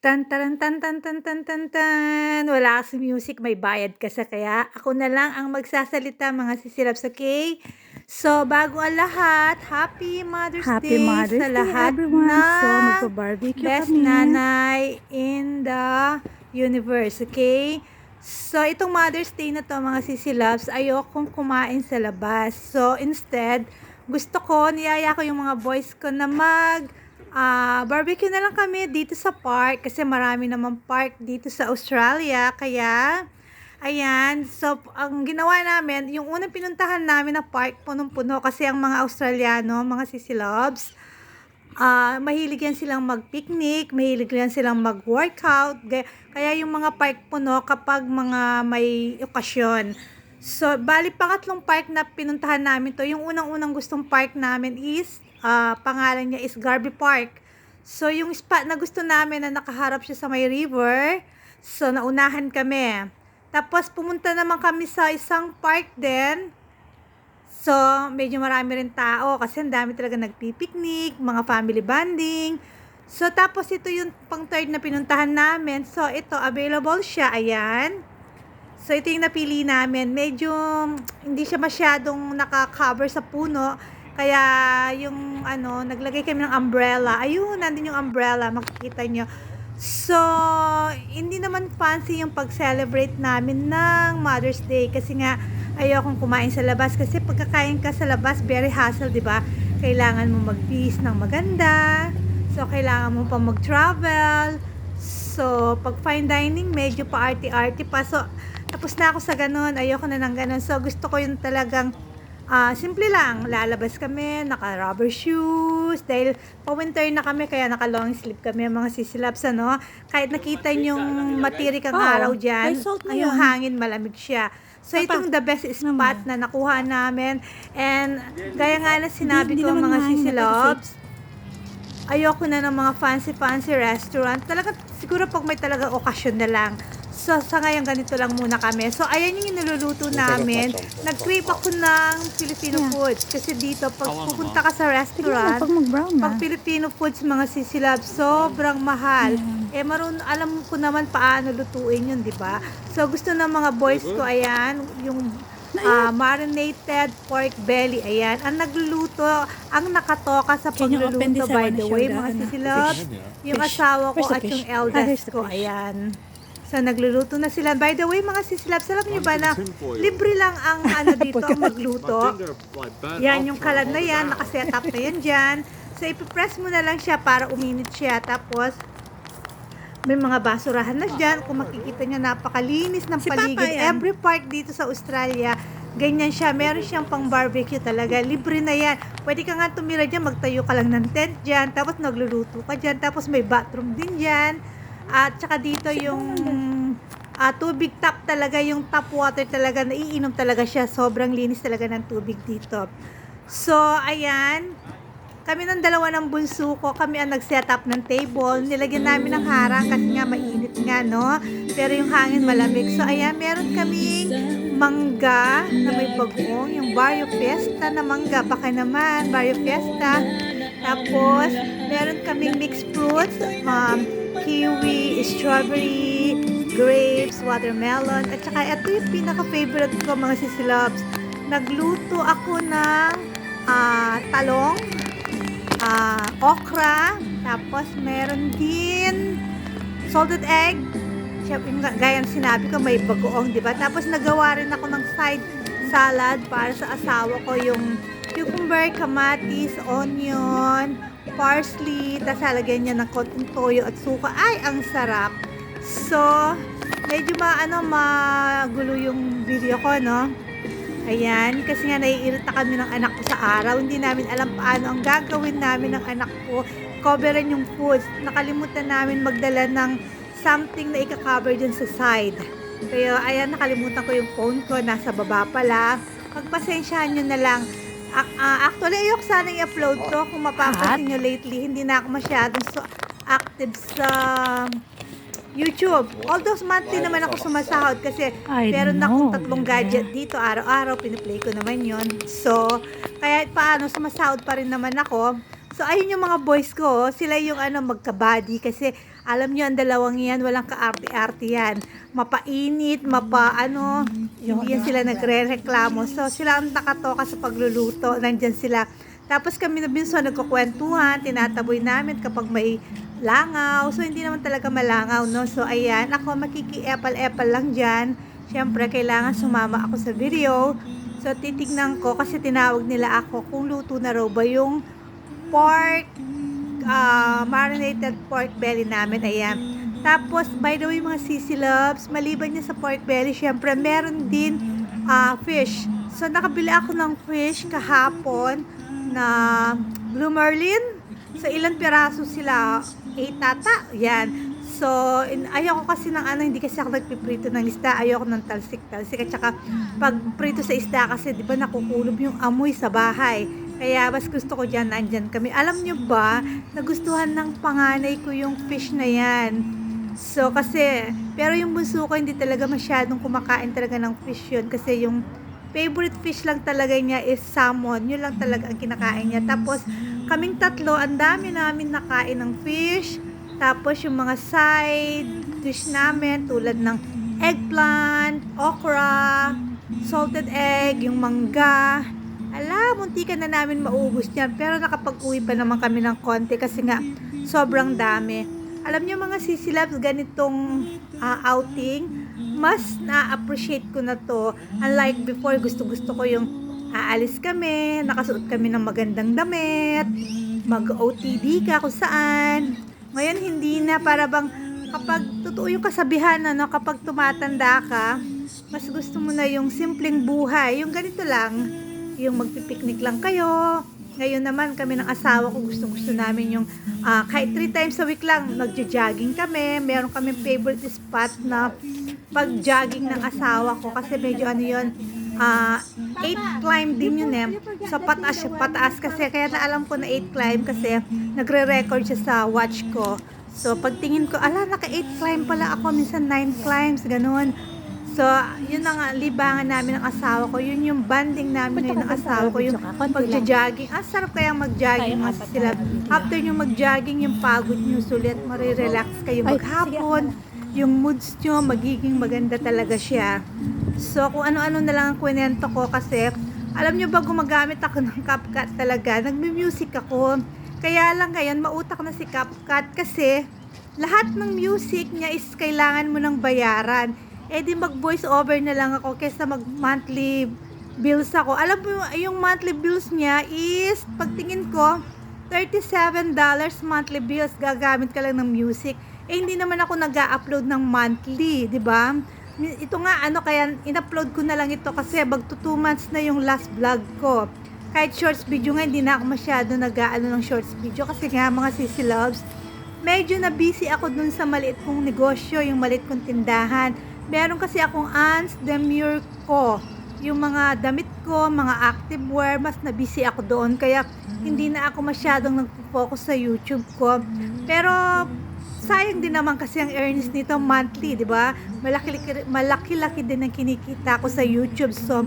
Tan taran tan tan tan tan tan tan. Wala kasi music, may bayad kasi kaya ako na lang ang magsasalita mga sisilabs, okey? So, bago ang lahat, Happy Mother's Happy Day sa Mother's Day lahat everyone! So, ng magba-barbecue best kami. nanay in the universe, okay? So, itong Mother's Day na 'to mga sisilabs, ayokong kumain sa labas. So, instead, gusto ko niyaya ko yung mga boys ko na barbecue na lang kami dito sa park kasi marami namang park dito sa Australia. Kaya, ayan. So, ang ginawa namin, yung unang pinuntahan namin na park, punong-puno kasi ang mga Australiano, mga sisilobs, mahilig yan silang mag-picnic, mahilig yan silang mag-workout. Kaya yung mga park puno kapag mga may okasyon. So, bali pangatlong park na pinuntahan namin to. Yung unang-unang gustong park namin is, pangalan niya is Garby Park. So, yung spot na gusto namin na nakaharap siya sa may river, so naunahan kami. Tapos, pumunta naman kami sa isang park din. So, medyo marami rin tao kasi ang dami talaga nagpipiknik, mga family bonding. So, tapos ito yung pang third na pinuntahan namin. So, ito, available siya. Ayan. So, ito yung napili namin. Medyo hindi siya masyadong naka-cover sa puno. Kaya, yung naglagay kami ng umbrella. Ayun, nandun yung umbrella. Makikita nyo. So, hindi naman fancy yung pag-celebrate namin ng Mother's Day. Kasi nga, ayokong kumain sa labas. Kasi pagkakain ka sa labas, very hassle, di ba? Kailangan mo mag-bihis ng maganda. So, kailangan mo pa mag-travel. So, pag fine dining, medyo pa-arty-arty pa. So, tapos na ako sa ganun. Ayoko na ng ganun. So, gusto ko yung talagang simple lang. Lalabas kami, naka-rubber shoes. Dahil pa-winter na kami, kaya naka-long sleeve kami, mga sisilabs, ano. Kahit nakita yung matirik ang araw dyan, yung hangin, malamig siya. So, itong the best spot na nakuha namin. And, gaya nga na sinabi ko, mga sisilabs, ayoko na ng mga fancy restaurant. Talaga, siguro pag may talagang okasyon na lang. So, sa ngayon, ganito lang muna kami. So, ayan yung niluluto namin. Nag-crave ako ng Filipino foods. Kasi dito, pag pupunta ka sa restaurant, pag Filipino foods, mga sisilab, sobrang mahal. Alam ko naman paano lutuin yun, di ba? So, gusto ng mga boys ko, ayan, yung marinated pork belly. Ayan. Ang nagluluto, ang nakatoka sa pagluluto, by the way, mga sisilab, yung asawa ko at yung eldest ko. Ayan. So, nagluluto na sila. By the way, mga sisilabs, alam niyo ba na libre lang ang dito, ang magluto. Yan, yung kalan na yan, nakaset up na yan dyan. So, ipipress mo na lang siya para uminit siya. Tapos, may mga basurahan na dyan. Kung makikita nyo, napakalinis ng paligid. Every park dito sa Australia, ganyan siya. Meron siyang pang barbecue talaga. Libre na yan. Pwede ka nga tumira dyan, magtayo ka lang ng tent dyan. Tapos nagluluto ka dyan. Tapos may bathroom din dyan. At saka dito yung tubig tap talaga, yung tap water talaga, naiinom talaga siya. Sobrang linis talaga ng tubig dito. So, ayan. Kami ng dalawa ng bunso ko, kami ang nag-set up ng table. Nilagyan namin ng harang kasi nga mainit nga, no? Pero yung hangin malamig. So, ayan, meron kaming mangga na may bagoong. Yung Barrio Fiesta na mangga. Baka naman, Barrio Fiesta. Tapos, meron kaming mixed fruits. Kiwi, strawberry, grapes, watermelon. At saka, ito yung pinaka-favorite ko, mga sisilabs. Nagluto ako ng talong, okra, tapos meron din salted egg. Gaya sinabi ko, may bagoong, di ba? Tapos nagawa rin ako ng side salad para sa asawa ko, yung cucumber, kamatis, onion, parsley, tapos halagyan niya ng konting toyo at suka. Ay, ang sarap. So, medyo magulo yung video ko, no? Ayan, kasi nga naiirita kami ng anak ko sa araw. Hindi namin alam paano ang gagawin namin ng anak ko. Coveran yung foods. Nakalimutan namin magdala ng something na ika-cover dun sa side. Kaya, ayan, nakalimutan ko yung phone ko. Nasa baba pala. Pagpasensyahan nyo na lang. Actually, ayoko sana i-upload to. Kung mapapansin nyo lately, hindi na ako masyadong active sa YouTube. Although monthly naman ako sumasahod kasi meron akong 3 gadget dito. Araw-araw, piniplay ko naman yon. So, kaya paano, sumasahod pa rin naman ako. So, ayun yung mga boys ko, sila yung magka-buddy kasi alam nyo, ang dalawang yan, walang kaarte-arte yan. Mapainit, hindi yan sila nagre-reklamo. So, sila ang nakatoka sa pagluluto, nandyan sila. Tapos kami na binso, nagkukwentuhan, tinataboy namin kapag may langaw. So, hindi naman talaga malangaw, no? So, ayan, ako makiki-epal-epal lang dyan. Siyempre, kailangan sumama ako sa video. So, titignan ko kasi tinawag nila ako kung luto na raw ba yung pork, marinated pork belly namin. Ayan. Tapos, by the way, mga sisi loves, maliban niya sa pork belly, syempre, meron din fish. So, nakabili ako ng fish kahapon na Blue Marlin. So, ilan piraso sila? 8 tata. Yan. So, ayoko kasi ng hindi kasi ako nagpiprito ng isda. Ayoko ng talsik-talsik. At saka, pag prito sa isda kasi, di ba, nakukulob yung amoy sa bahay. Kaya, mas gusto ko dyan, nandyan kami. Alam nyo ba, nagustuhan ng panganay ko yung fish na yan. So, kasi, pero yung bunso ko, hindi talaga masyadong kumakain talaga ng fish yun. Kasi yung favorite fish lang talaga niya is salmon. Yun lang talaga ang kinakain niya. Tapos, kaming tatlo, ang dami namin nakain ng fish. Tapos, yung mga side dish namin, tulad ng eggplant, okra, salted egg, yung mangga. Muntikan na namin maubos niyan. Pero nakapag-uwi pa naman kami ng konti kasi nga, sobrang dami. Alam niyo mga sisilabs, ganitong outing, mas na-appreciate ko na to. Unlike before, gusto-gusto ko yung aalis kami, nakasuot kami ng magandang damit, mag-OTD ka kung saan. Ngayon, hindi na, para bang kapag totoo yung kasabihan, kapag tumatanda ka, mas gusto mo na yung simpleng buhay, yung ganito lang, yung magpipiknik lang kayo. Ngayon naman, kami ng asawa ko, gusto namin yung kahit 3 times a week lang, nagja-jogging kami. Meron kami favorite spot na pag-jogging ng asawa ko kasi medyo 8 climb din yun eh. So, pataas kasi. Kaya na alam ko na 8 climb kasi nagre-record siya sa watch ko. So, pagtingin ko, naka 8 climb pala ako. Minsan 9 climbs, ganun. So, yun ang libangan namin ng asawa ko. Yun yung banding namin ngayon ng asawa ko. Yung pag-jogging. Sarap kaya mag-jogging sila. After nyo mag-jogging, yung pagod nyo sulit, marirelax kayo maghapon. Yung moods nyo, magiging maganda talaga siya. So, kung ano-ano na lang ang kwento ko kasi, alam nyo ba, gumagamit ako ng CapCut talaga. Nagme-music ako. Kaya lang ngayon, mautak na si CapCut kasi lahat ng music niya is kailangan mo ng bayaran. Di mag-voice over na lang ako kaysa mag-monthly bills ako. Alam mo, yung monthly bills niya is, pagtingin ko, $37 monthly bills, gagamit ka lang ng music. Hindi naman ako nag-upload ng monthly, di ba? Ito nga, kaya in-upload ko na lang ito kasi magto 2 months na yung last vlog ko. Kahit shorts video nga, hindi na ako masyado ng shorts video kasi nga, mga sisi loves, medyo na busy ako dun sa maliit kong negosyo, yung maliit kong tindahan. Meron kasi akong Ans Demure ko. Yung mga damit ko, mga activewear, mas na-busy ako doon. Kaya hindi na ako masyadong nag-focus sa YouTube ko. Pero sayang din naman kasi ang earnings nito monthly, di ba? Malaki-laki din ang kinikita ko sa YouTube. So,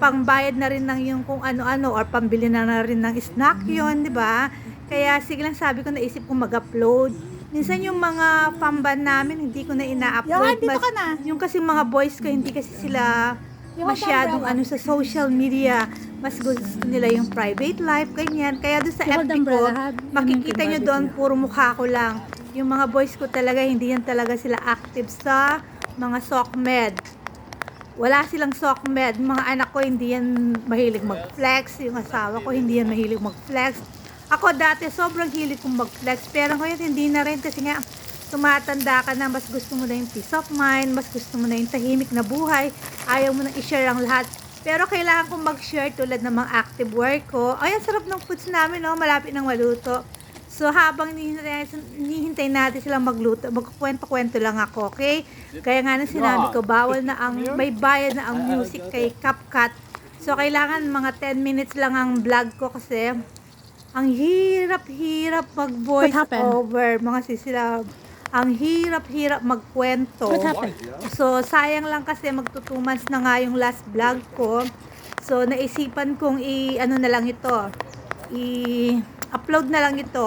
pangbayad na rin ng yung kung ano-ano or pambili na rin ng snack yon, di ba? Kaya sige lang, sabi ko, naisip ko mag-upload. Minsan yung mga pamban namin, hindi ko na ina-upload. Yung kasi mga boys ko, hindi kasi sila masyadong sa social media. Mas gusto nila yung private life, ganyan. Kaya doon sa FB ko, makikita nyo doon, puro mukha ko lang. Yung mga boys ko talaga, hindi yan talaga sila active sa mga SOCMED. Wala silang SOCMED. Mga anak ko, hindi yan mahilig mag-flex. Yung asawa ko, hindi yan mahilig mag-flex. Ako dati, sobrang hilig kong mag-flex. Pero ngayon, hindi na rin kasi nga, tumatanda ka na, mas gusto mo na yung peace of mind, mas gusto mo na yung tahimik na buhay. Ayaw mo nang i-share ang lahat. Pero kailangan kong mag-share tulad ng mga active work ko. Ay, ang sarap ng foods namin, malapit ng maluto. So, habang hinihintay natin silang magluto, magkukwento-kwento lang ako, okay? Kaya nga nang sinabi ko, bawal na may bayad na ang music kay CapCut. So, kailangan mga 10 minutes lang ang vlog ko kasi ang hirap-hirap mag-voice over, mga sisilab. Ang hirap-hirap magkwento. So, sayang lang kasi magto 2 months na nga yung last vlog ko. So, naisipan kong na lang ito. upload na lang ito.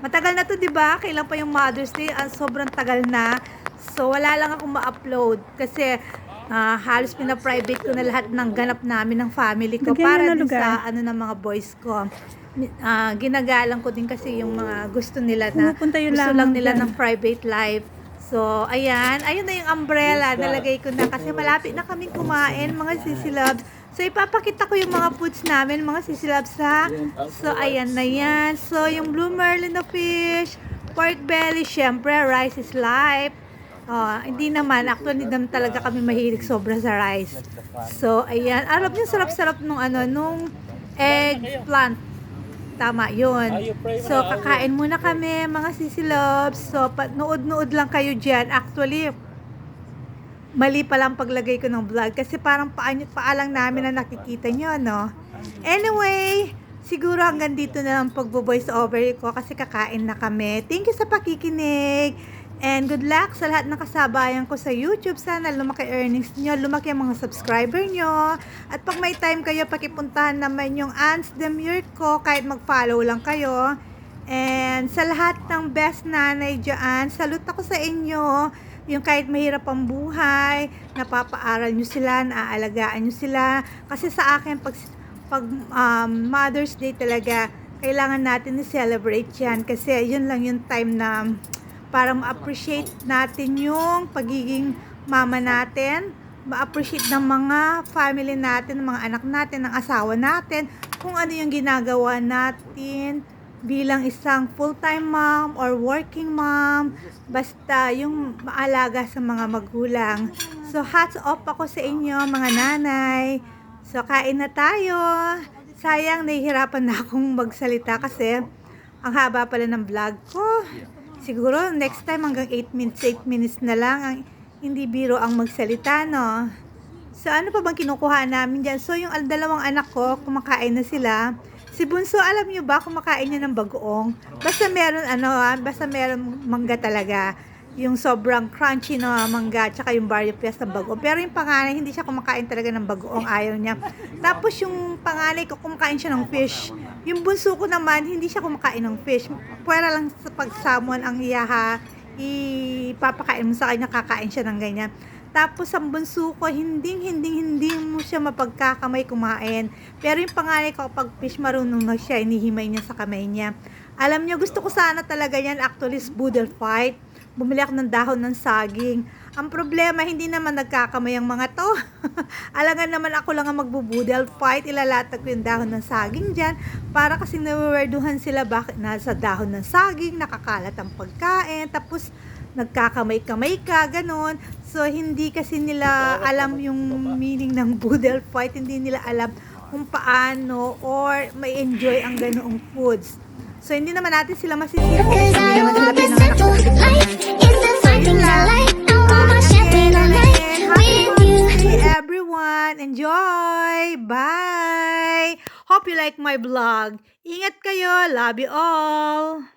Matagal na to, di ba? Kailan pa yung Mother's Day? Sobrang tagal na. So, wala lang akong ma-upload. Kasi, halos pina-private ko na lahat ng ganap namin ng family ko. Para din sa, ng mga boys ko. Ginagalang ko din kasi yung mga gusto nila na, gusto lang nila ng private life. So, ayan. Ayun na yung umbrella. Nalagay ko na kasi malapit na kaming kumain, mga sisilabs. So, ipapakita ko yung mga foods namin, mga sisilabs ha. So, ayan na yan. So, yung blue marlin na fish, pork belly, syempre, rice is life. Hindi naman. Actually, hindi naman talaga kami mahilig sobra sa rice. So, ayan. Alam niyo, sarap-sarap nung eggplant. Tama, yun. So, kakain muna kami, mga sisilabs. So, nood-nood lang kayo dyan. Actually, mali pa lang paglagay ko ng vlog kasi parang paalang namin na nakikita nyo, no? Anyway, siguro hanggang dito na lang pagbo-voice over ko kasi kakain na kami. Thank you sa pakikinig and good luck sa lahat ng kasabayan ko sa YouTube. Sana lumaki earnings nyo, lumaki ang mga subscriber nyo. At pag may time kayo, pakipuntahan naman yung Ants Demure ko kahit mag-follow lang kayo. And sa lahat ng best nanay dyan, salute ako sa inyo. Yung kahit mahirap ang buhay, napapaaral nyo sila, naaalagaan nyo sila. Kasi sa akin, pag Mother's Day talaga, kailangan natin i-celebrate yan. Kasi yun lang yung time na para ma-appreciate natin yung pagiging mama natin, ma-appreciate ng mga family natin, ng mga anak natin, ng asawa natin, kung ano yung ginagawa natin bilang isang full-time mom or working mom, basta yung maalaga sa mga magulang. So, hats off ako sa inyo, mga nanay. So, kain na tayo. Sayang, nahihirapan na akong magsalita kasi ang haba pala ng vlog ko. Siguro, next time hanggang 8 minutes na lang. Hindi biro ang magsalita, no? So, ano pa bang kinukuha namin dyan? So, yung dalawang anak ko, kumakain na sila. Si Bunso, alam niyo ba, kumakain niya ng bagoong. Basta meron, basta meron mangga talaga. Yung sobrang crunchy na mangga, tsaka yung barley press ng bagoong. Pero yung panganay, hindi siya kumakain talaga ng bagoong, ayaw niya. Tapos yung panganay ko, kumakain siya ng fish. Yung bunso ko naman, hindi siya kumakain ng fish. Pwera lang sa pag-salmon ang ipapakain mo sa kanya, kakain siya ng ganyan. Tapos ang bunso ko, hindi mo siya mapagkakamay kumain. Pero yung panganay ko, pag fish marunong na siya, inihimay niya sa kamay niya. Alam niyo, gusto ko sana talaga yan, actually, boodle fight. Bumili ako ng dahon ng saging. Ang problema, hindi naman nagkakamay ang mga to. Alangan naman ako lang ang magbo-boodle fight. Ilalatag ko yung dahon ng saging dyan. Para kasi nawawerduhan sila bakit nasa dahon ng saging, nakakalat ang pagkain. Tapos, nagkakamay-kamay ka, ganon. So, hindi kasi nila alam yung meaning ng boodle fight. Hindi nila alam kung paano or may enjoy ang ganoong foods. So, hindi naman natin sila masisisi. Hindi naman sila pinanganak sa Happy everyone. Enjoy. Bye. Hope you like my vlog. Ingat kayo. Love you all.